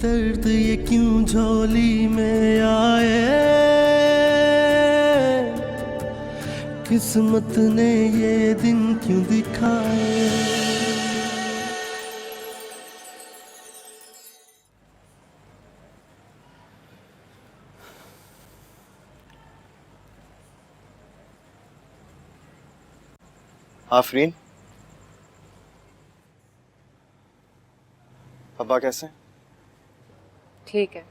दर्द ये क्यों झोली में आए, किस्मत ने ये दिन क्यों दिखाए। आफरीन, अब्बा कैसे? ठीक है।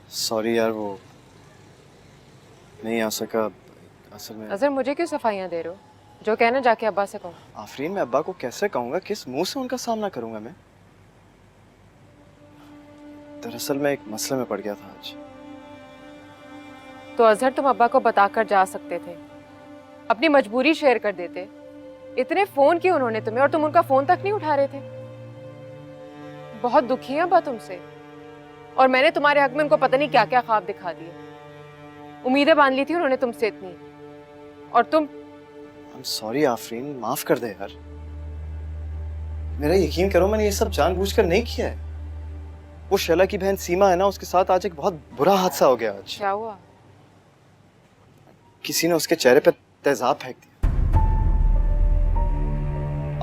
सॉरी यार, वो नहीं आ सका असल में। अजहर, मुझे क्यों सफाइयाँ दे रहे हो? जो कहना जाके अब्बा से कहो। आफरीन, मैं अब्बा को कैसे कहूँगा, किस मुंह से उनका सामना करूँगा मैं? दरअसल मैं एक मसले में पड़ गया था आज। तो अजहर, तुम अब्बा को बताकर जा सकते थे, अपनी मजबूरी शेयर कर देते। इतने फोन किए उन्होंने तुम्हें और तुम उनका फोन तक नहीं उठा रहे थे। बहुत दुखी है अब्बा तुमसे, और मैंने तुम्हारे हक में उनको पता नहीं क्या क्या ख्वाब दिखा दिए। उम्मीदें बांध ली थी उन्होंने तुमसे इतनी, और तुम। I'm sorry आफरीन, माफ कर दे यार। मेरा यकीन करो, मैंने ये सब जानबूझकर नहीं किया है। वो शैला की बहन सीमा है ना, उसके साथ आज एक बहुत बुरा हादसा हो गया आज। क्या हुआ? किसी ने उसके चेहरे पे तेजाब फेंक दिया,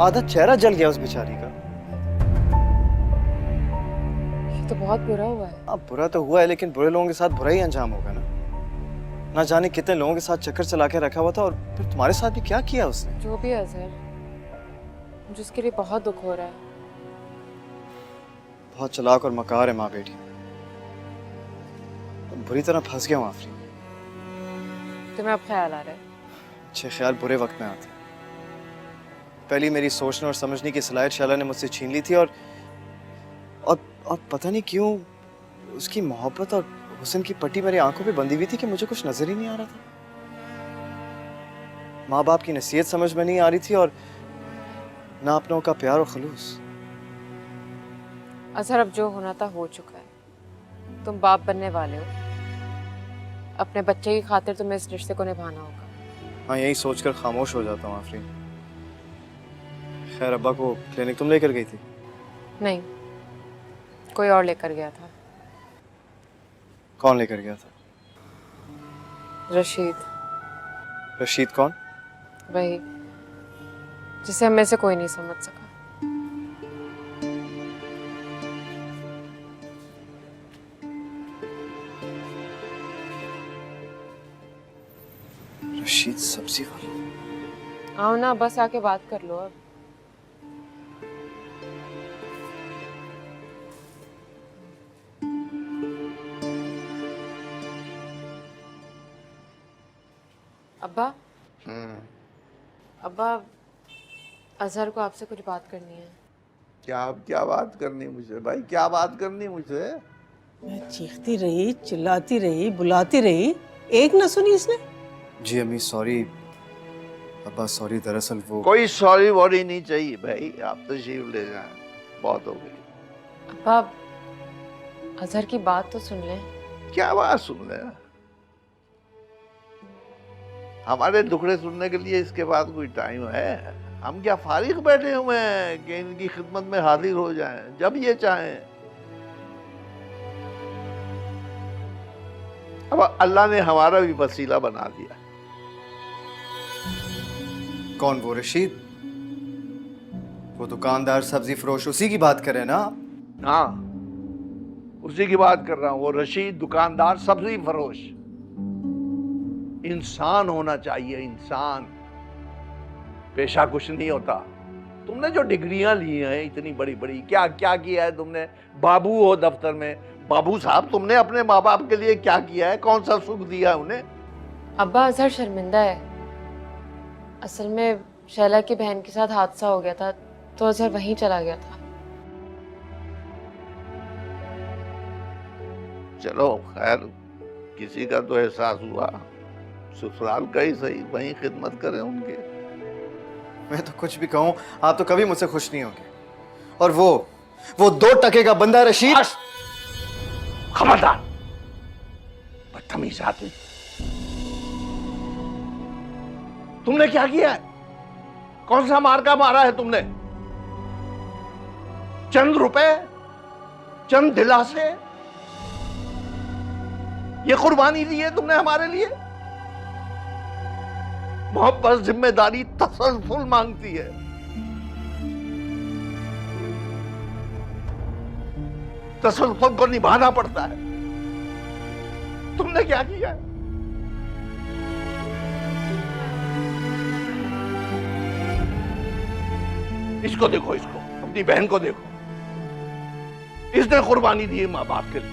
आधा चेहरा जल गया उस बेचारी का। ये तो बहुत बुरा हुआ है। अब बुरा तो हुआ है, लेकिन बुरे लोगों के साथ बुरा ही अंजाम होगा ना। ना जाने कितने लोगों के साथ चक्कर चला के रखा हुआ था, और फिर तुम्हारे साथ भी क्या किया उसने। जो भी है अजहर, मुझे उसके लिए बहुत दुख हो रहा है। बहुत चालाक और मकार है माँ बेटी। बुरी तरह फंस गया हूँ आफरीन। तुम्हें अब ख्याल आ रहा है? अच्छे ख्याल बुरे वक्त में आते हैं। पहली मेरी सोचने और समझने की सलाहियत शैला ने मुझसे छीन ली थी, और पता नहीं क्यों उसकी मोहब्बत और हुस्न की पट्टी मेरी आंखों पे बंधी हुई थी कि मुझे कुछ नजर ही नहीं आ रहा था। माँ बाप की नसीहत समझ में नहीं आ रही थी, और ना अपनों का प्यार और खलूस। अजहर, अब जो होना था हो चुका है। तुम बाप बनने वाले हो, अपने बच्चे की खातिर तुम्हें इस रिश्ते को निभाना होगा। हाँ, यही सोचकर खामोश हो जाता हूँ आफरीन। खैर, अब्बा को क्लिनिक तुम लेकर गई थी? नहीं, कोई और लेकर गया था। कौन लेकर गया था? रशीद। रशीद कौन? वही जिसे हम में से कोई नहीं समझ सका। रशीद सब्जी वाला? आओ ना, बस आके बात कर लो अब। अब्बा। अब्बा, अजहर को आपसे कुछ बात करनी है। क्या बात करनी मुझसे भाई, क्या बात करनी मुझसे? मैं चीखती रही, चिल्लाती रही, बुलाती रही, एक ना सुनी इसने। जी अम्मी, सॉरी। अब्बा सॉरी, दरअसल वो कोई सॉरी वॉरी नहीं चाहिए भाई, आप तशरीफ ले जाएं, बहुत हो गई। अब्बा, अजहर की बात तो सुन लें। क्या बात सुन ले? हमारे दुखड़े सुनने के लिए इसके बाद कोई टाइम है? हम क्या फारिग बैठे हुए हैं कि इनकी खिदमत में हाजिर हो जाएं जब ये चाहें? अब अल्लाह ने हमारा भी वसीला बना दिया। कौन? वो रशीद, वो दुकानदार सब्जी फरोश, उसी की बात कर रहे हैं ना आप? हाँ, उसी की बात कर रहा हूँ। वो रशीद दुकानदार सब्जी फरोश इंसान होना चाहिए, इंसान। पेशा कुछ नहीं होता। तुमने जो डिग्रियां ली हैं इतनी बड़ी बड़ी, क्या क्या किया है तुमने? बाबू हो दफ्तर में, बाबू साहब, तुमने अपने माँ बाप के लिए क्या किया है? कौन सा सुख दिया है उन्हें? अब्बा, अजहर शर्मिंदा है। असल में शैला की बहन के साथ हादसा हो गया था, तो अजहर वहीं चला गया था। चलो खैर, किसी का तो एहसास हुआ। ससुराल का ही सही, वहीं खिदमत करें उनके। मैं तो कुछ भी कहूं, आप तो कभी मुझसे खुश नहीं होंगे। और वो 2 टके का बंदा रशीद। खबरदार, बदतमीज आदमी। तुमने क्या किया है? कौन सा मार्का मारा है तुमने? चंद रुपए चंद दिलासे, ये कुर्बानी दी है तुमने हमारे लिए। मोहब्बत, जिम्मेदारी, तसल्सल मांगती है। तसल्सल को निभाना पड़ता है। तुमने क्या किया है? इसको देखो, इसको, अपनी बहन को देखो। इसने कुर्बानी दी है मां बाप के लिए।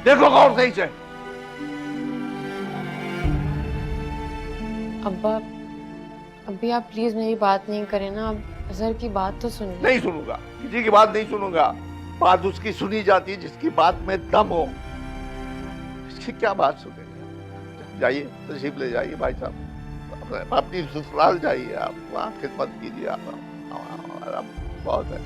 देखो गौर से इसे। अब्बा, अभी आप प्लीज मेरी बात नहीं करें ना। अब अजहर की बात तो सुनिए। नहीं सुनूंगा, किसी की बात नहीं सुनूंगा। बात उसकी सुनी जाती है जिसकी बात में दम हो। इसकी क्या बात सुनेंगे? जाइए, तशरीफ ले जाइए भाई साहब, अपनी ससुराल जाइए, आप वहाँ खिदमत कीजिए। आप बहुत है।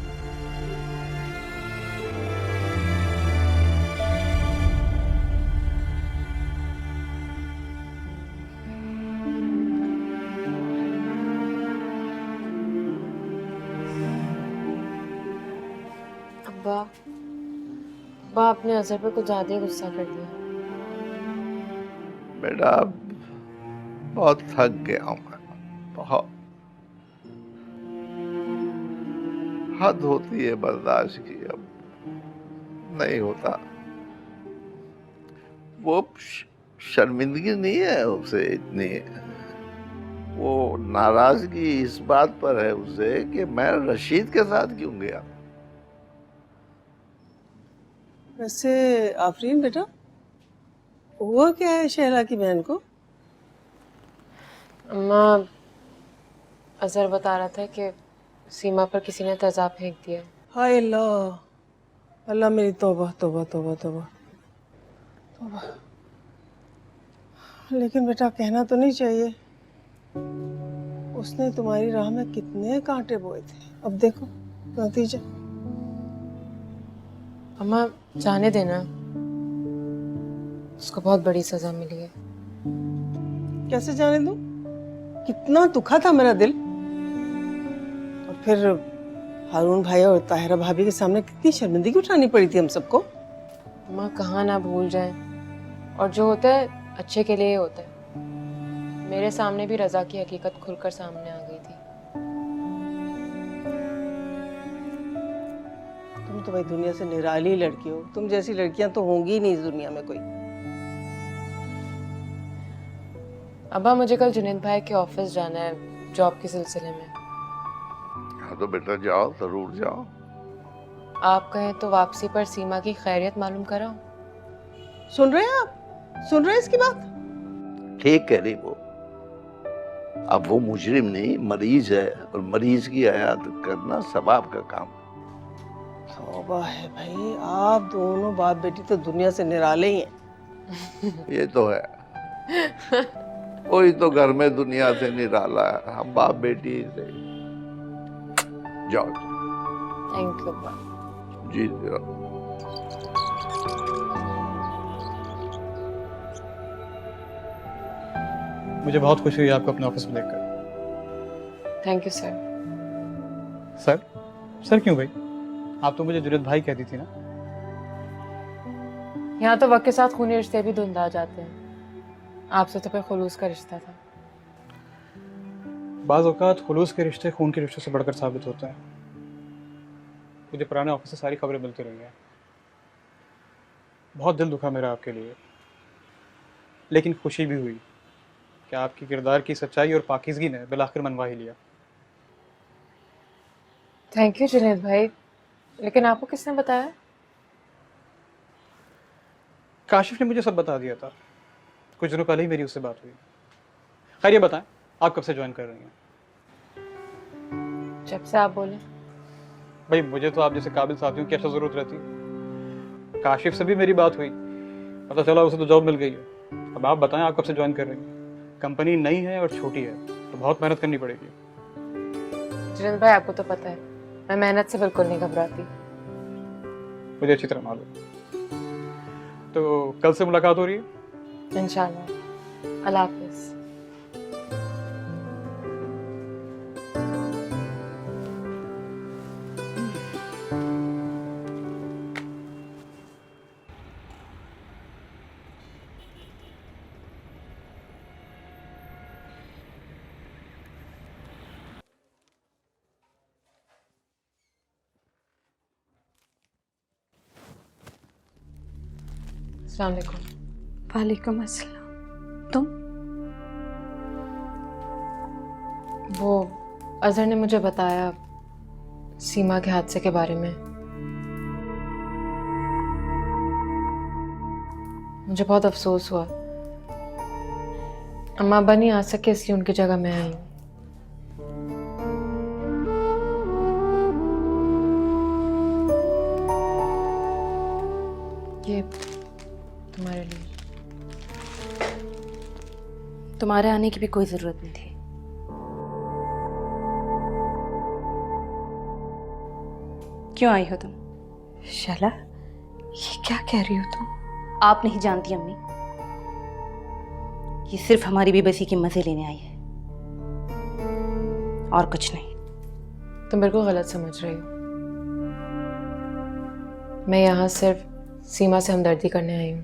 अब्बा, अब्बा आपने अजहर पे कुछ ज्यादा ही गुस्सा कर दिया। बेटा, बहुत थक गया हूं मैं, बहुत। हद होती है बर्दाश्त की, अब नहीं होता। वो शर्मिंदगी नहीं है उसे इतनी, वो नाराजगी इस बात पर है उसे कि मैं रशीद के साथ क्यों गया। वैसे आफरीन बेटा, हुआ क्या है शहला की बहन को? अम्मा, अजहर बता रहा था कि सीमा पर किसी ने तेजाब फेंक दिया। हाय अल्लाह, अल्लाह मेरी तौबा तौबा तौबा तौबा तौबा। लेकिन बेटा कहना तो नहीं चाहिए, उसने तुम्हारी राह में कितने कांटे बोए थे। अब देखो नतीजा। अम्मा जाने देना, उसको बहुत बड़ी सजा मिली है। कैसे जाने दूं? कितना दुखा था मेरा दिल। और फिर हारून भाई और ताहिरा भाभी के सामने कितनी शर्मिंदगी उठानी पड़ी थी हम सबको। अम्मा कहाँ ना भूल जाए, और जो होता है अच्छे के लिए होता है। मेरे सामने भी रजा की हकीकत खुलकर सामने आ गई थी। तुम तो भाई दुनिया से निराली लड़की हो, तुम जैसी लड़कियां तो होंगी ही नहीं इस दुनिया में कोई। अब्बा मुझे कल जुनैद भाई के ऑफिस जाना है जॉब के सिलसिले में। हाँ तो बेटा जाओ, जरूर जाओ। आप कहें तो वापसी पर सीमा की खैरियत मालूम कराओ। सुन रहे हैं आप? सुन रहे हैं इसकी बात? ठीक कह रही वो। अब वो मुजरिम नहीं, मरीज है, और मरीज की हयात करना सवाब का काम। तौबा है भाई, आप दोनों बाप बेटी तो दुनिया से निराले ही हैं। ये तो है। कोई तो घर में दुनिया से निराला है, हम बाप बेटी से। जाओ। थैंक यू अब्बा। जी जाओ। मुझे बहुत खुशी हुई आपको अपने ऑफिस में देखकर। Thank you sir. Sir? Sir क्यों भाई? आप तो मुझे जुनैद भाई कहती थी ना। यहाँ तो वक्त के साथ खूनी रिश्ते भी धुंधा जाते हैं। आपसे तो फिर खुलूस का रिश्ता था। बाज़ औक़ात खुलूस के रिश्ते खून के रिश्ते से बढ़कर साबित होते हैं। मुझे पुराने ऑफिस से सारी खबरें मिलती रही हैं। बहुत दिल दुखा मेरा आपके लिए, लेकिन खुशी भी हुई कि आपकी किरदार की सच्चाई और पाकीज़गी ने बिलाखिर मनवा ही लिया। थैंक यू जुनैद भाई, लेकिन आपको किसने बताया? काशिफ ने मुझे सब बता दिया था। कुछ दिनों पहले ही मेरी उससे बात हुई। खैर ये बताएं, आप कब से ज्वाइन कर रही हैं? जब से आप बोले। भाई मुझे तो आप जैसे काबिल साथियों की अच्छा ज़रूरत रहती। काशिफ से भी मेरी बात हुई, पता चला उसे तो जॉब मिल गई है। अब आप बताएं, आप कब से ज्वाइन कर रही हैं? कंपनी नई है और छोटी है, तो बहुत मेहनत करनी पड़ेगी। जुनैद भाई आपको तो पता है, मैं मेहनत से बिल्कुल नहीं घबराती। मुझे अच्छी तरह मालूम। तो कल से मुलाकात हो रही है? इंशाल्लाह। अल्लाह हाफिज़। अस्सलाम वालेकुम। वालेकुम अस्सलाम। तुम? वो अजहर ने मुझे बताया सीमा के हादसे के बारे में। मुझे बहुत अफसोस हुआ। अम्मा अब्बा नहीं आ सके इसलिए उनकी जगह मैं आई हूँ। ये तुम्हारे लिए। तुम्हारे आने की भी कोई जरूरत नहीं थी। क्यों आई हो तुम? शला, ये क्या कह रही हो तुम? आप नहीं जानती अम्मी, ये सिर्फ हमारी बेबसी के मजे लेने आई है और कुछ नहीं। तुम बिल्कुल गलत समझ रही हो। मैं यहाँ सिर्फ सीमा से हमदर्दी करने आई हूँ।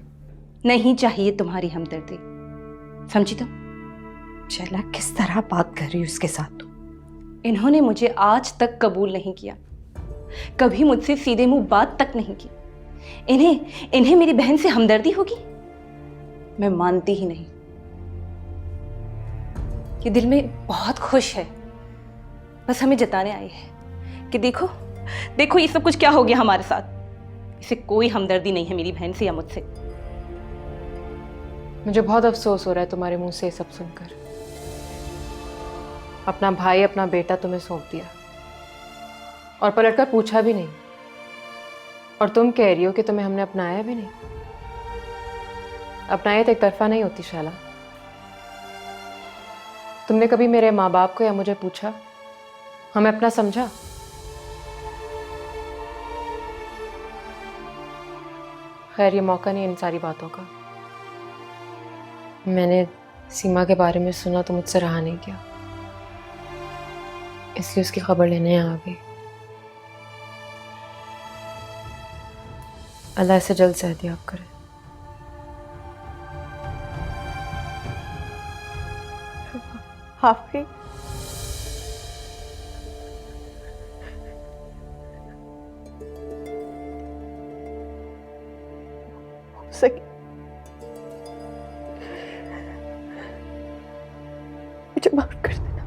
नहीं चाहिए तुम्हारी हमदर्दी, समझी तुम? शला, किस तरह बात कर रही हो उसके साथ तुम? इन्होंने मुझे आज तक कबूल नहीं किया, कभी मुझसे सीधे मुंह बात तक नहीं की। इन्हें मेरी बहन से हमदर्दी होगी? मैं मानती ही नहीं। ये दिल में बहुत खुश है, बस हमें जताने आई है कि देखो देखो ये सब कुछ क्या हो गया हमारे साथ। इसे कोई हमदर्दी नहीं है मेरी बहन से या मुझसे। मुझे बहुत अफसोस हो रहा है तुम्हारे मुंह से ये सब सुनकर। अपना भाई, अपना बेटा तुम्हें सौंप दिया और पलटकर पूछा भी नहीं। और तुम कह रही हो कि तुम्हें हमने अपनाया भी नहीं। अपनायत एक तरफा नहीं होती शाला। तुमने कभी मेरे माँ बाप को या मुझे पूछा, हमें अपना समझा? खैर, ये मौका नहीं इन सारी बातों का। मैंने सीमा के बारे में सुना तो मुझसे रहा नहीं गया, इसलिए उसकी खबर लेने आ गई। अल्लाह से जल्द सेहतियाब करे। हाफी, हो सके मुझे माफ कर देना।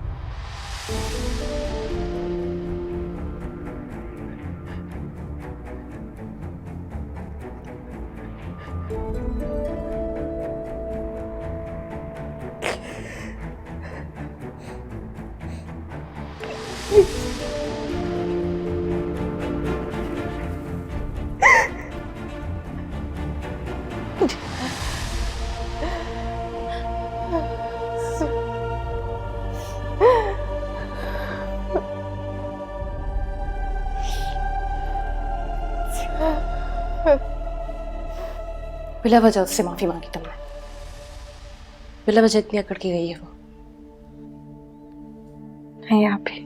बिला वजह उससे माफी मांगी तुमने। बिला वजह इतनी अकड़ के गई है वो। नहीं आपी,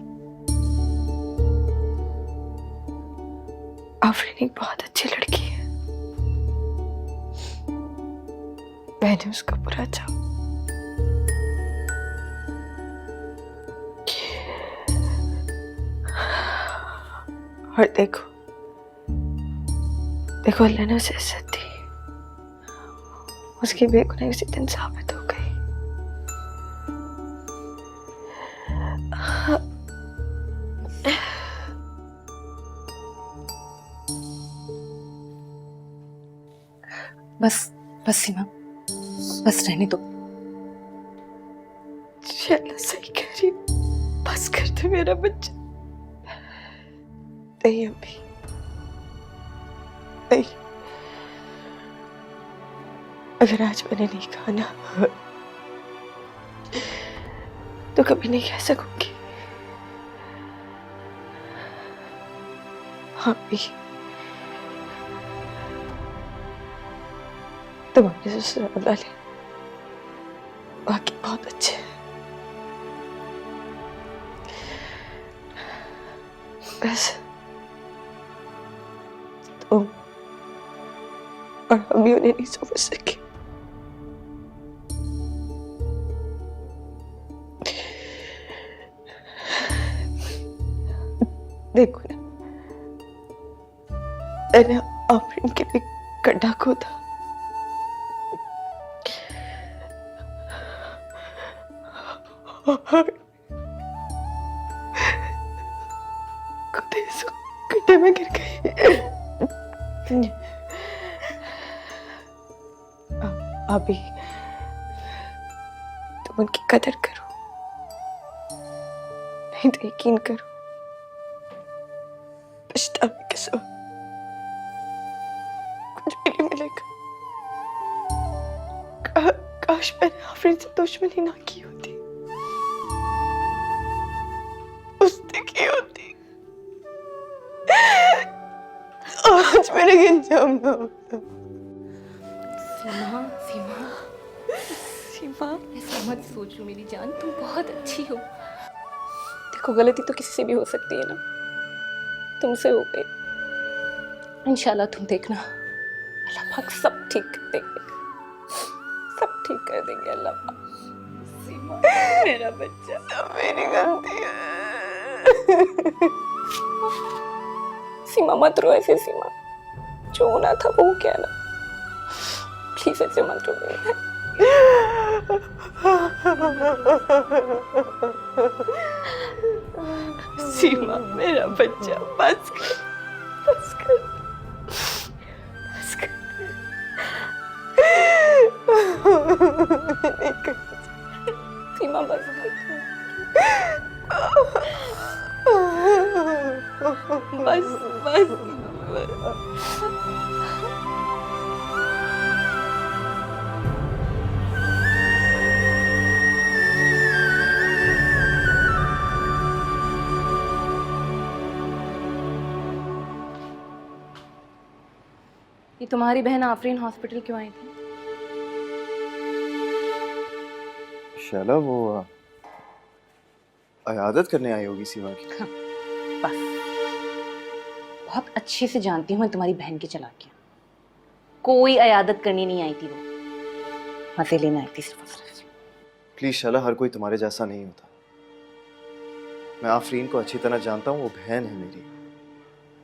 आफरीन एक बहुत अच्छी लड़की है। मैंने उसका बुरा चाहा। और देखो देखो, अल्लाह ने उसे इज्जत दी। उसकी बेगुनाही उसी दिन साबित हो गई। बस बस सीमा, बस रहने दो। शैला सही कह रही, बस कर दे मेरा बच्चा। नहीं अम्मी, नहीं। अगर आज मैंने नहीं कहा ना, तो कभी नहीं कह सकूंगी। हाँ भी, तुम्हारे ससुराल वाले बाकी बहुत अच्छे हैं। बस तुम और हम भी उन्हें नहीं समझ सके। देखो ना, मैंने आफरीन के लिए गड्ढा खोदा गड्ढे में गिर गई। अभी तुम उनकी कदर करो, नहीं तो यकीन करो पछतावे के सिवा कुछ भी नहीं मिलेगा। काश मैंने आफरीन से दुश्मनी ना की होती, उसने की होती, आज मेरे ये अंजाम ना होता। सीमा, सीमा, सीमा, ऐसा मत सोचो मेरी जान, तुम बहुत अच्छी हो। देखो गलती तो किसी से भी हो सकती है ना, तुमसे हो गई। इंशाल्लाह तुम देखना, अल्लाह पाक सब ठीक कर देंगे, सब ठीक कर देंगे अल्लाह पाक। सीमा मेरा बच्चा, सब मेरी गलती है। सीमा मत रो ऐसे, सीमा जो होना था वो क्या ना, प्लीज ऐसे मत रो। सीमा मेरा बच्चा, बस कर, बस कर, बस कर। नहीं कर, सीमा बस कर, बस बस बस। ये तुम्हारी बहन आफरीन हॉस्पिटल क्यों आई थी? शैला वो अयादत करने आई होगी सीमा की। बस, बहुत अच्छे से जानती हूँ मैं तुम्हारी बहन की चालाकियां। कोई अयादत करनी नहीं आई थी, वो मजे लेने आई थी सिर्फ और सिर्फ। प्लीज शैला, हर कोई तुम्हारे जैसा नहीं होता। मैं आफरीन को अच्छी तरह जानता हूँ, वो बहन है मेरी।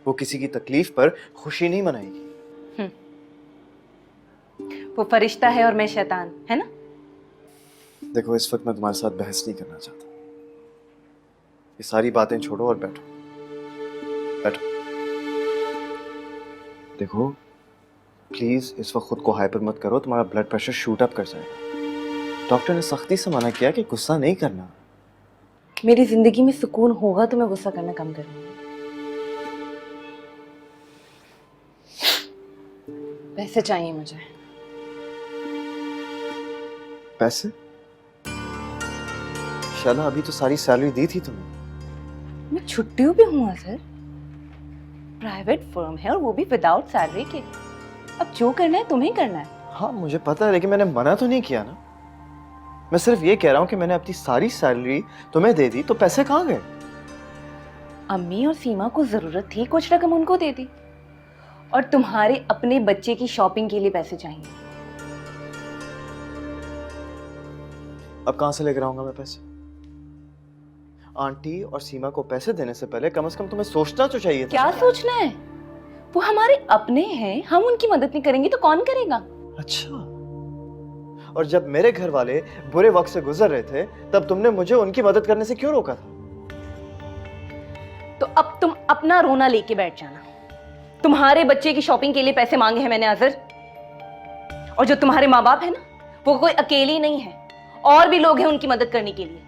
वो किसी की तकलीफ पर खुशी नहीं मनाएगी। वो फरिश्ता है और मैं शैतान, है ना? देखो इस वक्त मैं तुम्हारे साथ बहस नहीं करना चाहता। ये सारी बातें छोड़ो और बैठो, बैठो। देखो प्लीज इस वक्त खुद को हाइपर मत करो, तुम्हारा ब्लड प्रेशर शूट अप कर जाएगा। डॉक्टर ने सख्ती से मना किया कि गुस्सा नहीं करना। मेरी जिंदगी में सुकून होगा तो मैं गुस्सा करना कम करूंगी। पैसे चाहिए मुझे। पैसे? शैला अभी तो सारी सैलरी दी थी तुम्हें। मैं छुट्टियों पे हूँ सर। प्राइवेट फर्म है और वो भी विदाउट सैलरी के। अब जो करना है तुम्हें करना है। हाँ मुझे पता है, लेकिन मैंने मना तो नहीं किया ना। मैं सिर्फ ये कह रहा हूँ कि मैंने अपनी सारी सैलरी तुम्हें दे दी, तो पैसे कहाँ गए? अम्मी और सीमा को जरूरत थी, कुछ रकम उनको दे दी। और तुम्हारे अपने बच्चे की शॉपिंग के लिए पैसे चाहिए। अब कहां से लेकर आऊंगा मैं पैसे? आंटी और सीमा को पैसे देने से पहले कम से कम तुम्हें सोचना तो चाहिए था। क्या सोचना है? वो हमारे अपने हैं, हम उनकी मदद नहीं करेंगे तो कौन करेगा? अच्छा, और जब मेरे घर वाले बुरे वक्त से गुजर रहे थे तब तुमने मुझे उनकी मदद करने से क्यों रोका था? तो अब तुम अपना रोना लेके बैठ जाना। तुम्हारे बच्चे की शॉपिंग के लिए पैसे मांगे हैं मैंने अजहर। और जो तुम्हारे माँ बाप है ना, वो कोई अकेले नहीं है, और भी लोग हैं उनकी मदद करने के लिए।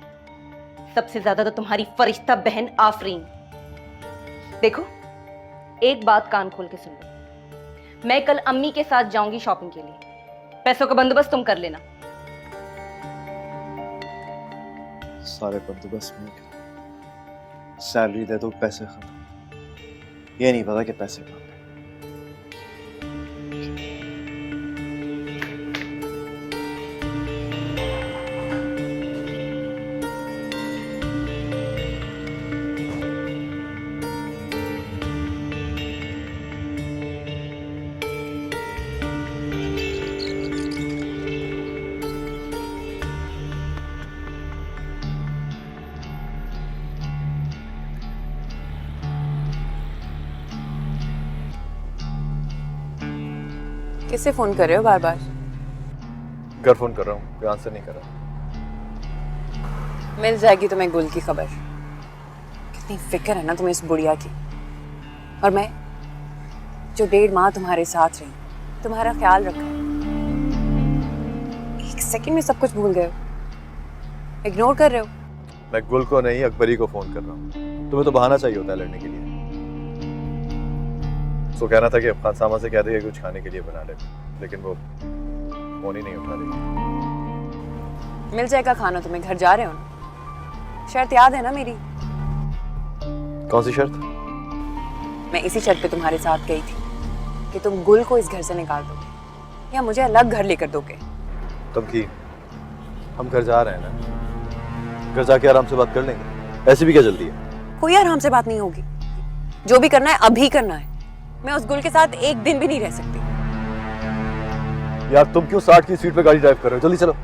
सबसे ज्यादा तो तुम्हारी फरिश्ता बहन आफरीन। देखो एक बात कान खोल के सुन लो, मैं कल अम्मी के साथ जाऊंगी शॉपिंग के लिए। पैसों का बंदोबस्त तुम कर लेना। सारे बंदोबस्त में सैलरी दे दो, पैसे खत्म। ये नहीं पता कि पैसे कहाँ पे। किससे फोन कर रहे हो बार बार? घर फोन कर रहा हूँ, कोई आंसर नहीं कर रहा। मिल जाएगी तुम्हें गुल की खबर। कितनी फिक्र है ना तुम्हें इस बुढ़िया की। और मैं जो 1.5 माह तुम्हारे साथ रही, तुम्हारा ख्याल रखा, एक सेकंड में सब कुछ भूल गए हो, इग्नोर कर रहे हो। मैं गुल को नहीं अकबरी को फोन कर रहा हूँ। तुम्हें तो बहाना चाहिए होता है लड़ने के लिए। उसको कहना था कि अफगान सामा से कह दे कि कुछ खाने के लिए बना ले, लेकिन वो फोन ही नहीं उठा रही। मिल जाएगा खाना तुम्हें, घर जा रहे हो ना। शर्त याद है ना मेरी? कौन सी शर्त? मैं इसी शर्त पे तुम्हारे साथ गई थी कि तुम गुल को इस घर से निकाल दोगे या मुझे अलग घर लेकर दोगे। तुम की हम घर जा रहे हैं ना, घर जाके आराम से बात कर लेंगे। ऐसी भी क्या जल्दी है? कोई आराम से बात नहीं होगी। जो भी करना है अभी करना है। मैं उस गुल के साथ एक दिन भी नहीं रह सकती। यार तुम क्यों 60 की स्पीड पे गाड़ी ड्राइव कर रहे हो? जल्दी चलो।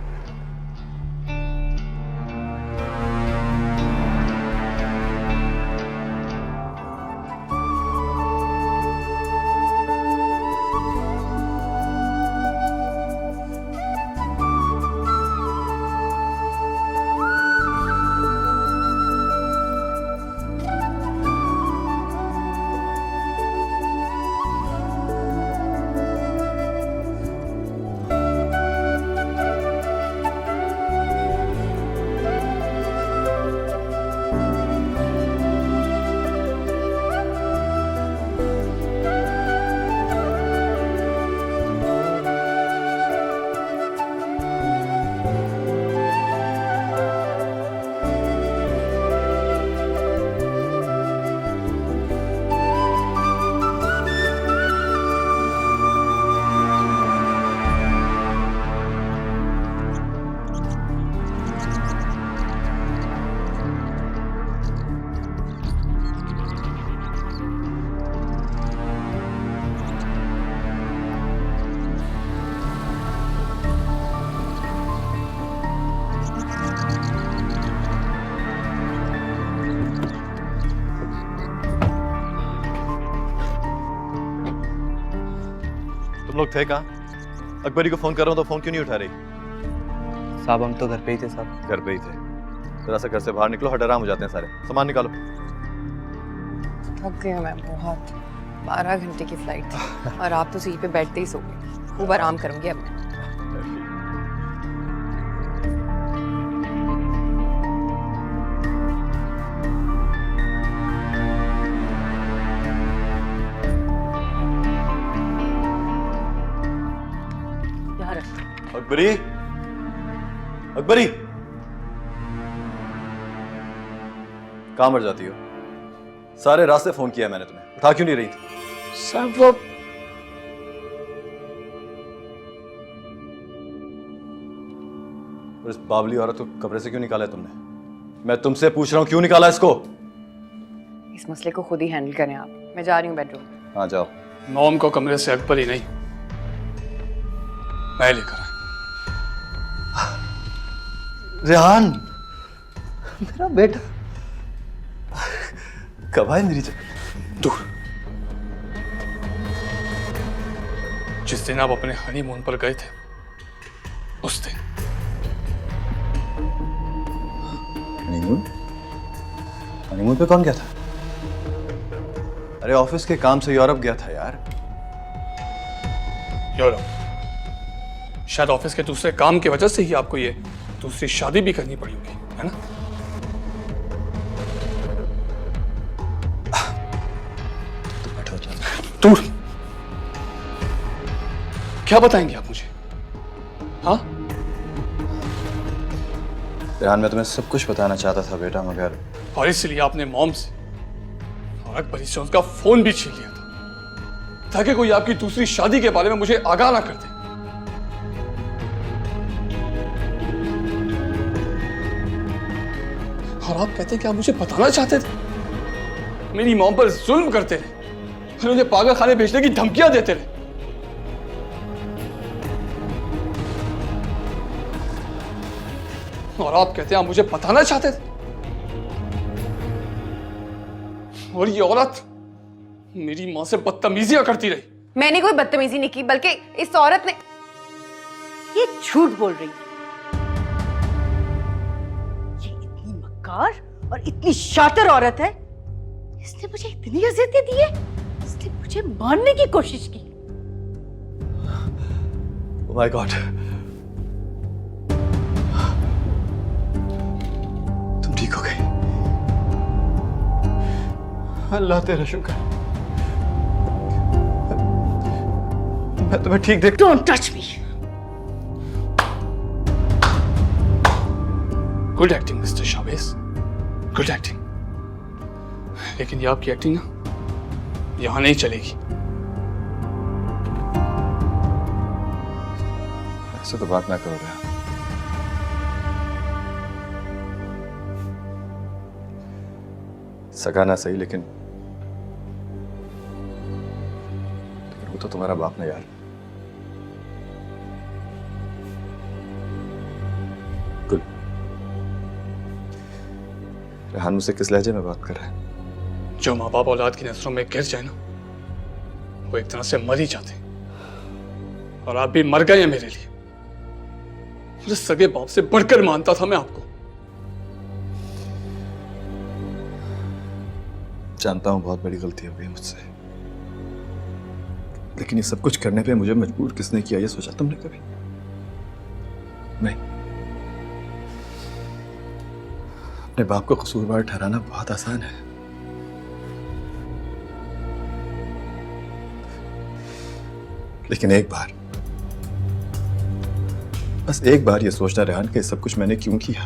तुम लोग थे कहाँ? अकबरी को फोन कर रहा हूँ तो फोन क्यों नहीं उठा रही? साहब हम तो घर पे ही थे साहब। घर पे ही थे। जरा सा घर से बाहर निकलो, हडराम हो जाते हैं सारे। सामान निकालो। थक गई हूँ मैं बहुत। 12 घंटे की फ्लाइट थी और आप तो सीट पे बैठते ही सो गए। खूब आराम करूंगी अब मैं। अकबरी, अकबरी, कहाँ मर जाती हो? सारे रास्ते फोन किया मैंने तुम्हें, उठा क्यों नहीं रही थी? सब वो और इस बावली औरत को कमरे से क्यों निकाला है तुमने? मैं तुमसे पूछ रहा हूँ, क्यों निकाला इसको? इस मसले को खुद ही हैंडल करें आप। मैं जा रही हूँ बेडरूम। हाँ जाओ। मॉम को कमरे से अकबर ही नहीं, मैं लेकर आया। रेहान, मेरा बेटा कब आए मेरी जगह? दूर। जिस दिन आप अपने हनीमून पर गए थे उस दिन। हनीमून? हनीमून पे कौन गया था? अरे ऑफिस के काम से यूरोप गया था यार। यूरोप? शायद ऑफिस के दूसरे काम की वजह से ही आपको ये दूसरी शादी भी करनी पड़ी होगी, है ना? तो बैठो चलो। दूर। क्या बताएंगे आप मुझे? हाँ? रेहान, मैं तुम्हें सब कुछ बताना चाहता था बेटा, मगर और इसलिए आपने मॉम से और अकबरी से उसका फोन भी छीन लिया था ताकि कोई आपकी दूसरी शादी के बारे में मुझे आगाह ना कर दे। और आप कहते हैं कि आप मुझे बताना चाहते थे? मेरी मॉम पर जुल्म करते रहे और उन्हें पागल खाने भेजने की धमकियां देते रहे। और आप कहते हैं आप मुझे बताना चाहते थे? और ये औरत मेरी मां से बदतमीजियां करती रही। मैंने कोई बदतमीजी नहीं की, बल्कि इस औरत ने। ये झूठ बोल रही है। ये इतनी समझदार और इतनी शातिर औरत है, इसने मुझे इतनी अज़ियतें दी है, इसने मुझे मारने की कोशिश की। Oh my God. तुम ठीक हो गई? अल्लाह तेरा शुक्र। मैं तुम्हें ठीक देख। Don't touch me. Good acting mister Shavez, good acting. लेकिन ये आपकी एक्टिंग ना यहां नहीं चलेगी। ऐसे तो बात ना करो रेहान। सगा ना सही, लेकिन वो तो तुम्हारा बाप ना यार। गुल, रेहान मुझसे किस लहजे में बात कर रहा है? जो माँ बाप औलाद की नजरों में गिर जाए ना, वो एक तरह से मर ही जाते। और आप भी मर गए हैं मेरे लिए। मुझे सगे बाप से बढ़कर मानता था मैं आपको। जानता हूं बहुत बड़ी गलती हो गई मुझसे, लेकिन ये सब कुछ करने पे मुझे मजबूर किसने किया, ये सोचा तुमने कभी? नहीं। अपने बाप को कसूरवार ठहराना बहुत आसान है, लेकिन एक बार, बस एक बार ये सोचना रेहान कि सब कुछ मैंने क्यों किया।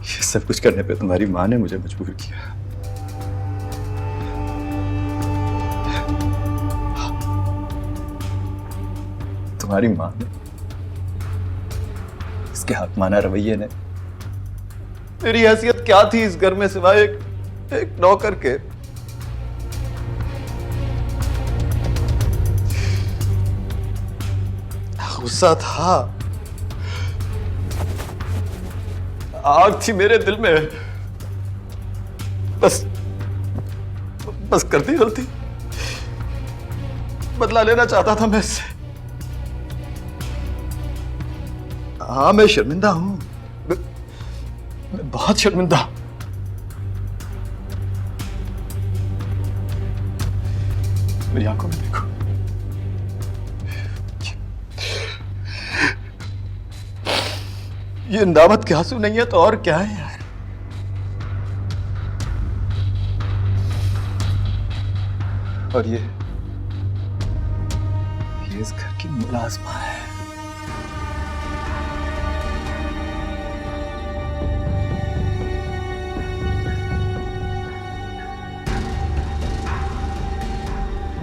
ये सब कुछ करने पे तुम्हारी माँ ने मुझे मजबूर किया। तुम्हारी माँ ने, इसके हकमाना रवैये ने, मेरी हैसियत क्या थी इस घर में सिवाय एक नौकर के। गुस्सा था, आग थी मेरे दिल में, बस कर दी गलती। बदला लेना चाहता था मैं इससे। हाँ, मैं शर्मिंदा हूं, मैं बहुत शर्मिंदा। मेरी आंखों में देखो, ये नामत के आंसू नहीं है तो और क्या है यार। और ये इस घर की मुलाजमा है।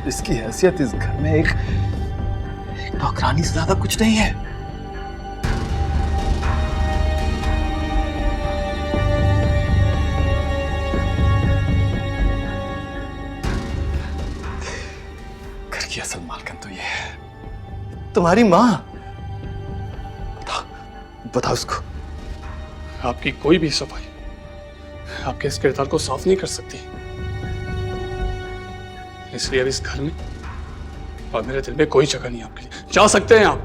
इसकी हैसियत इस घर में एक नौकरानी से ज्यादा कुछ नहीं है। घर की असल मालकिन तो ये है, तुम्हारी माँ। बताओ उसको। आपकी कोई भी सफाई आपके इस किरदार को साफ नहीं कर सकती। इसलिए अब इस घर में और मेरे दिल में कोई जगह नहीं आपके लिए। जा सकते हैं आप।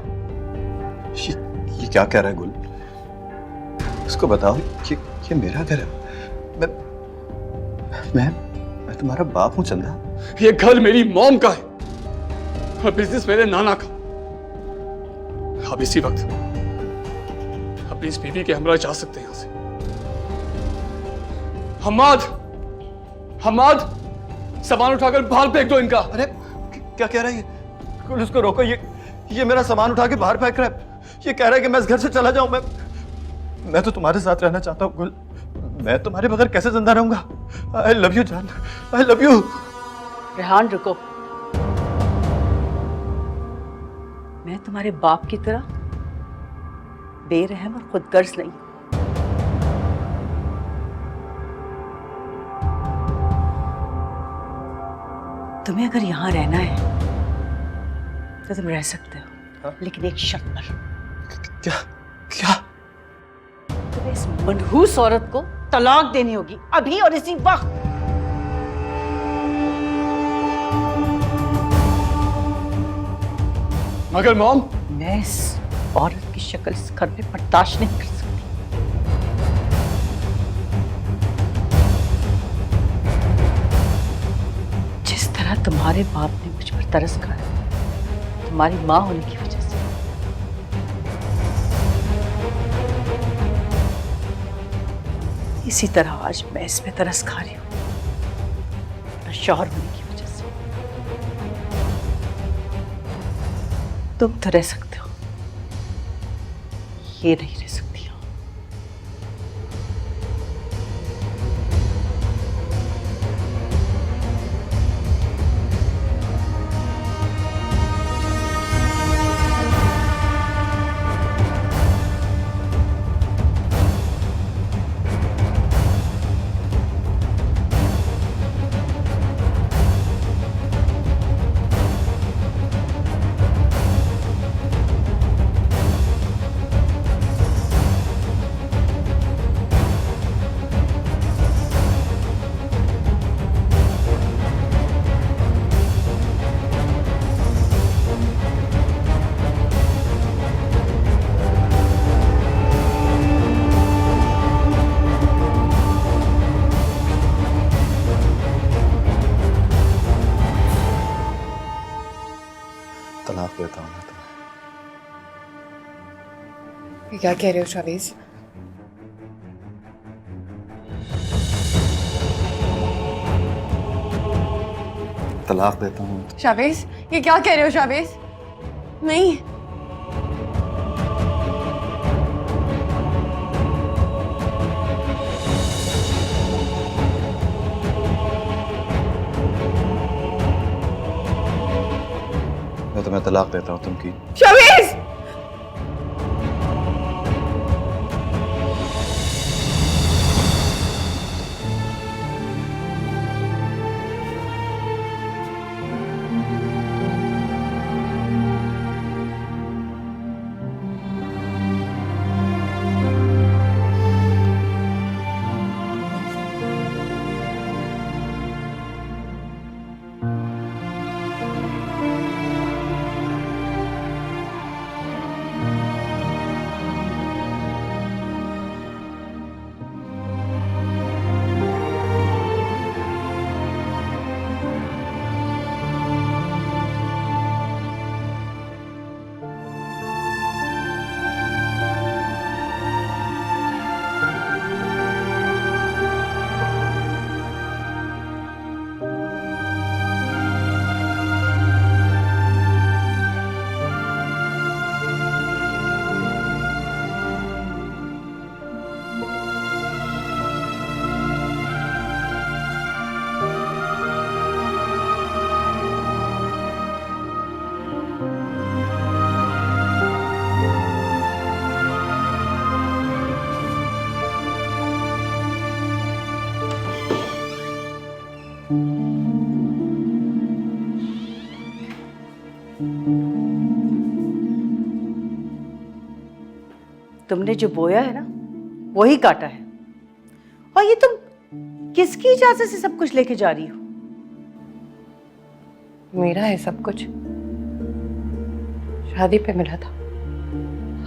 ये क्या कह रहा है गुल? उसको बताओ कि ये मेरा घर है। मैं तुम्हारा बाप हूं चंदा। ये घर मेरी मॉम का है और बिजनेस मेरे नाना का। आप इसी वक्त अपनी इस बीवी के हमरा जा सकते हैं यहां से। हम्माद, सामान उठाकर बाहर फेंक दो इनका। अरे क्या कह रहा है ये? गुल, उसको रोको। ये मेरा सामान उठा के बाहर फेंक रहा है। ये कह रहा है कि मैं इस घर से चला जाऊं। मैं तो तुम्हारे साथ रहना चाहता हूं गुल। मैं तुम्हारे बगैर कैसे जिंदा रहूंगा? आई लव यू जान, आई लव यू। रेहान रुको। मैं तुम्हारे बाप की तरह बेरहम और खुदगर्ज नहीं। तुम्हें अगर यहां रहना है तो तुम रह सकते हो, हाँ? लेकिन एक शर्त पर। क्या? तुम्हें इस मनहूस औरत को तलाक देनी होगी, अभी और इसी वक्त। मगर मॉम, मैं इस औरत की शक्ल इस घर में बर्दाश्त नहीं कर सकती। जिस तरह तुम्हारे बाप ने मुझ पर तरस खाया तुम्हारी माँ होने की वजह से, इसी तरह आज मैं इस पे तरस खा रही हूँ शौहर होने की वजह से। तुम तो रह सकते हो, ये नहीं रह सकती। तलाक देता हूँ मैं तुम्हें। ये क्या कह रहे हो शावेज? तलाक देता हूँ। शावेज, ये क्या कह रहे हो शावेज? नहीं। मैं तुम्हें तलाक देता हूँ। तुम की शावेज! तुमने जो बोया है ना वही काटा है। और ये तुम किसकी इजाजत से सब कुछ लेके जा रही हो? मेरा है सब कुछ, शादी पे मिला था,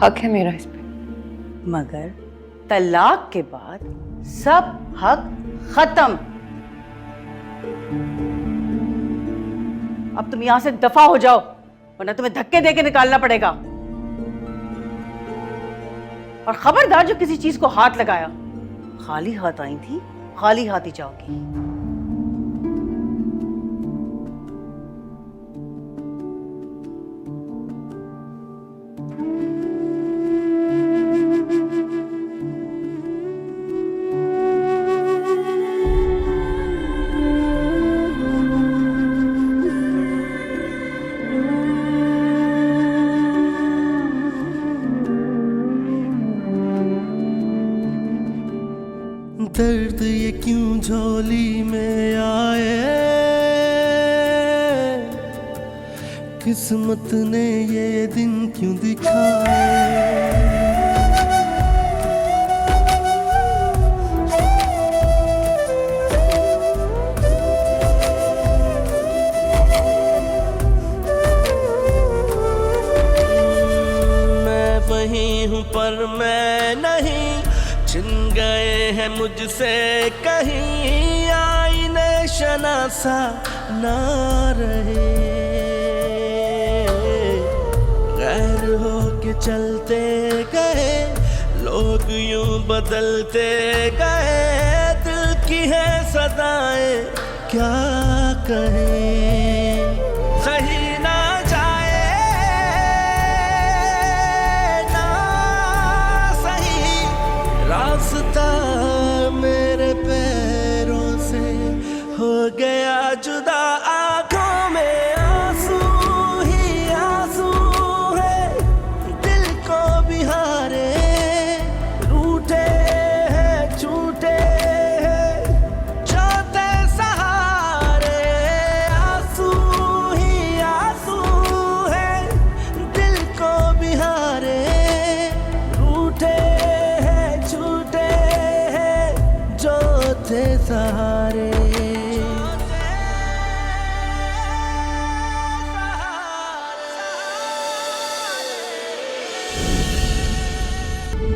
हक है मेरा इस पे। मगर तलाक के बाद सब हक खत्म। अब तुम यहां से दफा हो जाओ वरना तुम्हें धक्के देके निकालना पड़ेगा। और खबरदार जो किसी चीज को हाथ लगाया, खाली हाथ आई थी खाली हाथ ही जाओगी। दर्द ये क्यों झोली में आए, किस्मत ने ये दिन क्यों दिखाए। मैं मुझसे कहीं आईने शनासा ना रहे, गैर हो के चलते गए लोग यूं बदलते गए, दिल की है सदाएं क्या कहें, सही ना जाए ना सही रास्ता मेरे पैरों से हो गया जुदा, आंखों में आंसू ही आंसू है, दिल को भी हारे रूठे हैं छूटे हैं जाते सहारे, आंसू ही आंसू है, दिल को भी हारे रूठे हैं छूटे हैं जाते सहारे।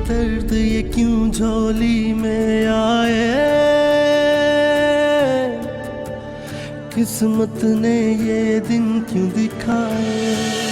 दर्द ये क्यों झोली में आए, किस्मत ने ये दिन क्यों दिखाए।